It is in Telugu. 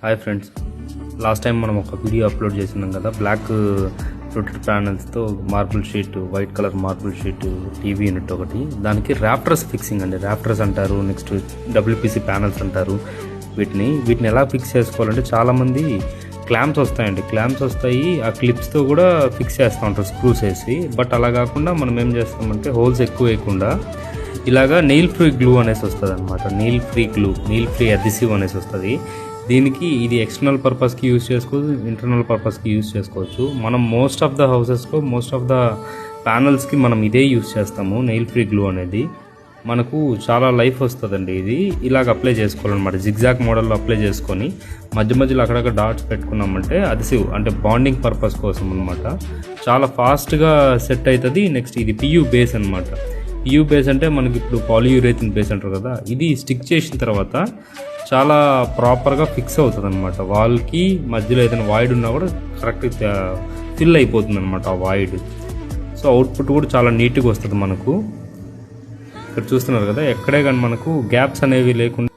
హాయ్ ఫ్రెండ్స్, లాస్ట్ టైం మనం ఒక వీడియో అప్లోడ్ చేసినాం కదా, బ్లాక్ రొటెడ్ ప్యానల్స్తో marble sheet, white colour marble sheet TV unit ఒకటి. దానికి ర్యాప్టర్స్ ఫిక్సింగ్ అండి. ర్యాప్టర్స్ అంటారు, నెక్స్ట్ డబ్ల్యూపీసీ ప్యానల్స్ అంటారు. వీటిని ఎలా ఫిక్స్ చేసుకోవాలంటే చాలామంది క్లాంప్స్ వస్తాయండి. క్లాంప్స్ వస్తాయి, ఆ క్లిప్స్తో కూడా ఫిక్స్ చేస్తూ ఉంటారు స్క్రూస్ వేసి. బట్ అలా కాకుండా మనం ఏం చేస్తామంటే హోల్స్ ఎక్కువ వేయకుండా ఇలాగా నెయిల్ ఫ్రీ గ్లూ అనేసి వస్తుంది అనమాట. నెయిల్ ఫ్రీ అడ్హెసివ్ అనేసి వస్తుంది. దీనికి ఇది ఎక్స్టర్నల్ పర్పస్కి యూజ్ చేసుకోవచ్చు, ఇంటర్నల్ పర్పస్కి యూజ్ చేసుకోవచ్చు. మనం మోస్ట్ ఆఫ్ ద హౌసెస్లో, మోస్ట్ ఆఫ్ ద ప్యానల్స్కి మనం ఇదే యూజ్ చేస్తాము. నెయిల్ ఫ్రీ గ్లూ అనేది మనకు చాలా లైఫ్ వస్తుందండి. ఇది ఇలాగ అప్లై చేసుకోవాలన్నమాట. జిగ్జాగ్ మోడల్లో అప్లై చేసుకొని మధ్యలో అక్కడక్కడ డాట్స్ పెట్టుకున్నామంటే అడ్హెసివ్ అంటే బాండింగ్ పర్పస్ కోసం అనమాట. చాలా ఫాస్ట్గా సెట్ అవుతుంది. నెక్స్ట్ ఇది పియూ బేస్ అనమాట. పియూ బేస్ అంటే మనకి ఇప్పుడు పాలియూరేథిన్ బేస్ అంటారు కదా, ఇది స్టిక్ చేసిన తర్వాత చాలా ప్రాపర్గా ఫిక్స్ అవుతుంది అనమాట. వాల్కి మధ్యలో ఏదైనా వాయిడ్ ఉన్నా కూడా కరెక్ట్ ఫిల్ అయిపోతుంది అనమాట ఆ వాయిడ్. సో అవుట్పుట్ కూడా చాలా నీట్గా వస్తుంది మనకు. ఇక్కడ చూస్తున్నారు కదా, ఎక్కడే కానీ మనకు గ్యాప్స్ అనేవి లేకుండా